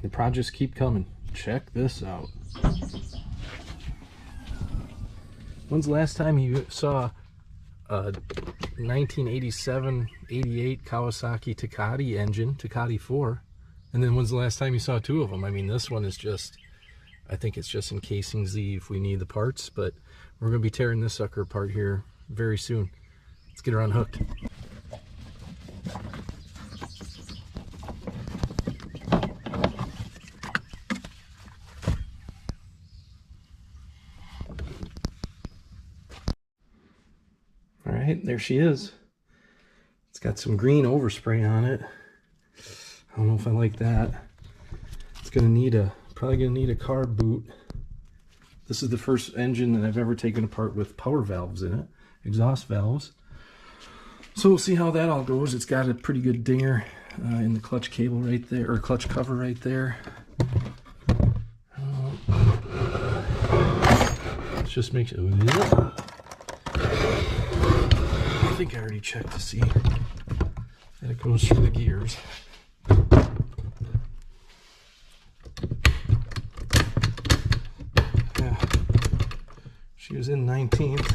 The projects keep coming. Check this out. When's the last time you saw a 1987-88 Kawasaki Tecate engine, Tecate 4? And then when's the last time you saw two of them? I mean, this one is just, I think it's just encasing Z if we need the parts, but we're going to be tearing this sucker apart here very soon. Let's get her unhooked. All right, there she is. It's got some green overspray on it. I don't know if I like that. It's gonna need probably gonna need a carb boot. This is the first engine that I've ever taken apart with power valves in it, exhaust valves. So we'll see how that all goes. It's got a pretty good dinger in the clutch cable right there, or clutch cover right there. Let's just make sure. I think I already checked to see that it goes through the gears. Yeah, she was in 19th.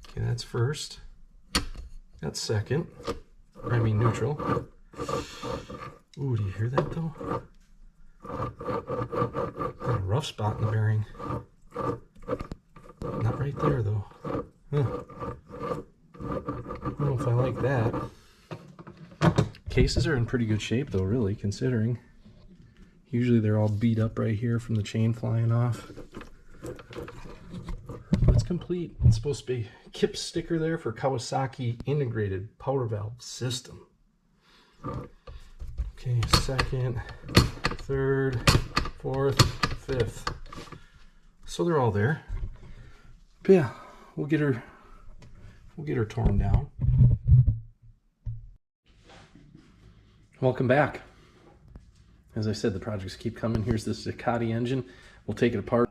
Okay, that's first. That's second. I mean neutral. Ooh, do you hear that though? Got a rough spot in the bearing. Not right there though. Huh. I don't know if I like that. Cases are in pretty good shape though, really, considering. Usually they're all beat up right here from the chain flying off. But it's complete. It's supposed to be KIP sticker there for Kawasaki Integrated Power Valve System. Okay, second, third, fourth, fifth. So they're all there. But yeah, we'll get her torn down. Welcome back. As I said, the projects keep coming. Here's this Tecate engine. We'll take it apart.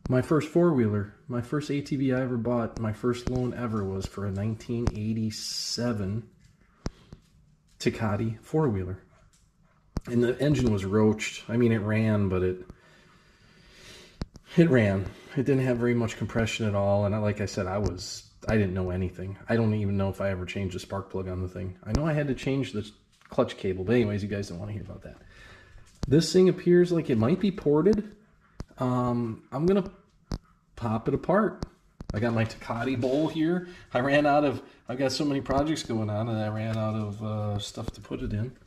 My first four-wheeler, my first ATV I ever bought, my first loan ever was for a 1987 Tecate four-wheeler. And the engine was roached. I mean, it ran, but it ran. It didn't have very much compression at all. And like I said, I didn't know anything. I don't even know if I ever changed the spark plug on the thing. I know I had to change the clutch cable, but anyways, you guys don't want to hear about that. This thing appears like it might be ported. I'm gonna pop it apart. I got my Tecate bowl here. I've got so many projects going on and I ran out of stuff to put it in.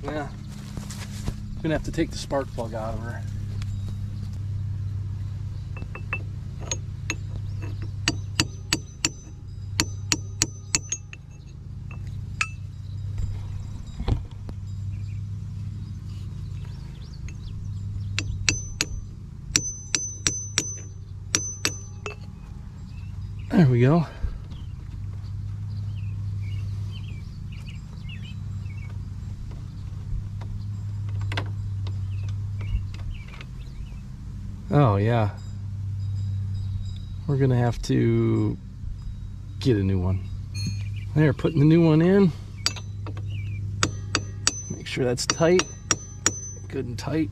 Yeah, gonna have to take the spark plug out of her. There we go. Oh yeah, we're gonna have to get a new one. There, putting the new one in. Make sure that's tight, good and tight.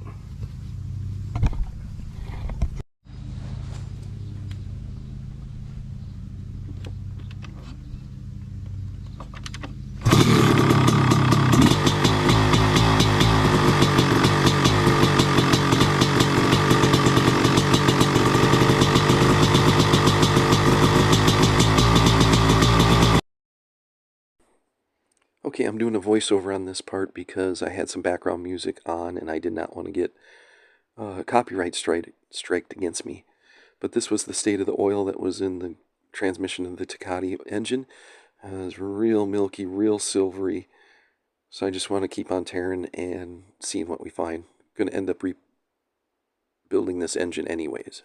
Okay, I'm doing a voiceover on this part because I had some background music on and I did not want to get copyright striked against me. But this was the state of the oil that was in the transmission of the Tecate engine. It was real milky, real silvery. So I just want to keep on tearing and seeing what we find. Going to end up rebuilding this engine anyways.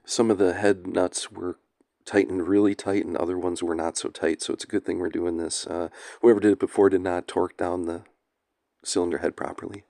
Some of the head nuts were tightened really tight and other ones were not so tight, so it's a good thing we're doing this. Whoever did it before did not torque down the cylinder head properly.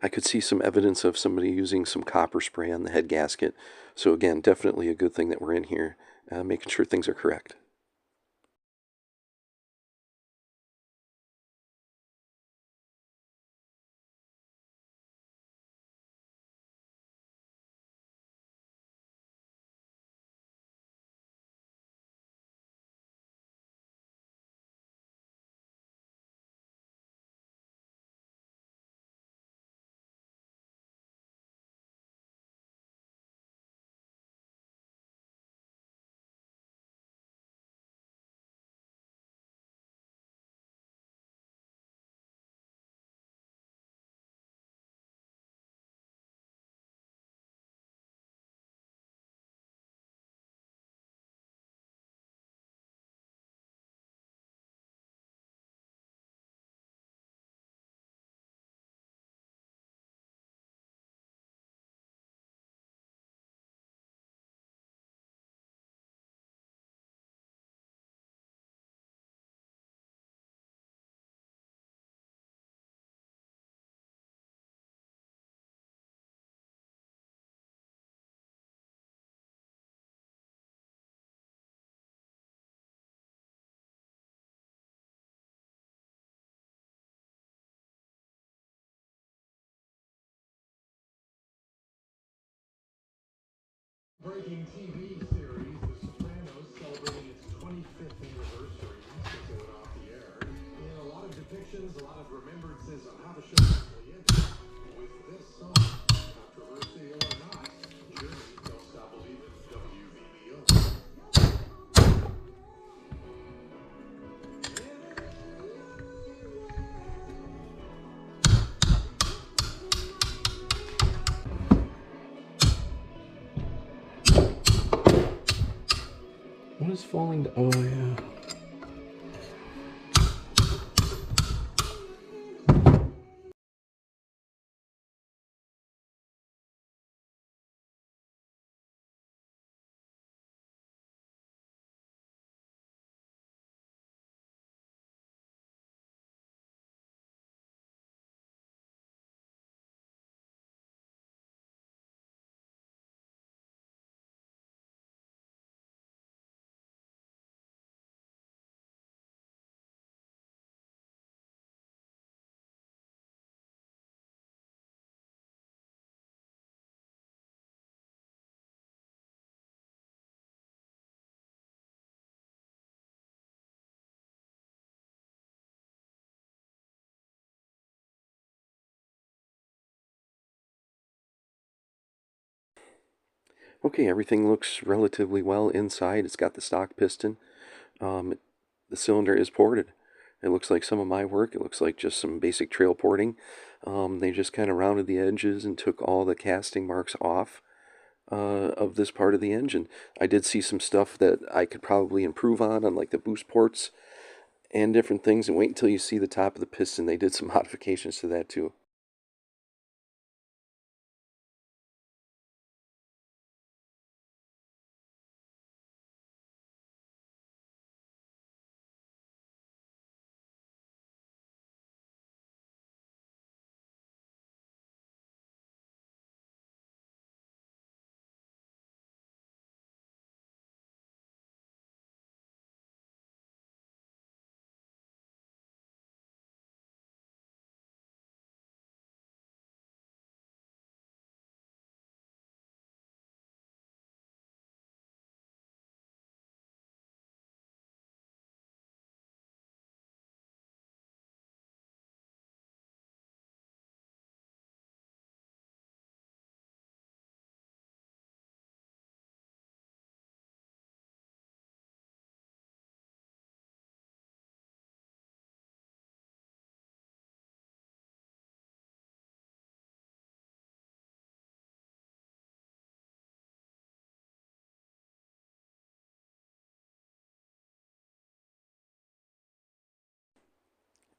I could see some evidence of somebody using some copper spray on the head gasket. So again, definitely a good thing that we're in here, making sure things are correct. Breaking TV series The Sopranos celebrating its 25th anniversary since it went off the air. And a lot of depictions, a lot of remembrances of how the show actually ended. With this song, controversy or not, Jersey Don't Stop Believin', WVBO. What is falling down? Oh, yeah. Okay, everything looks relatively well inside. It's got the stock piston. The cylinder is ported. It looks like some of my work. It looks like just some basic trail porting. They just kind of rounded the edges and took all the casting marks off of this part of the engine. I did see some stuff that I could probably improve on like the boost ports and different things. And wait until you see the top of the piston. They did some modifications to that too.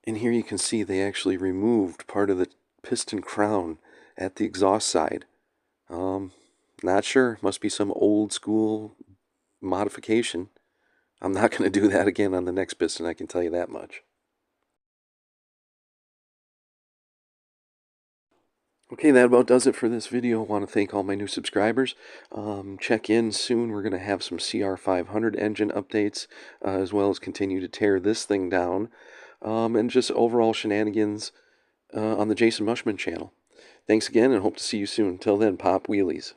And here you can see they actually removed part of the piston crown at the exhaust side. Not sure. Must be some old school modification. I'm not going to do that again on the next piston, I can tell you that much. Okay, that about does it for this video. I want to thank all my new subscribers. Check in soon. We're going to have some CR500 engine updates, as well as continue to tear this thing down, and just overall shenanigans on the Jason Mushman channel. Thanks again, and hope to see you soon. Till then, pop wheelies.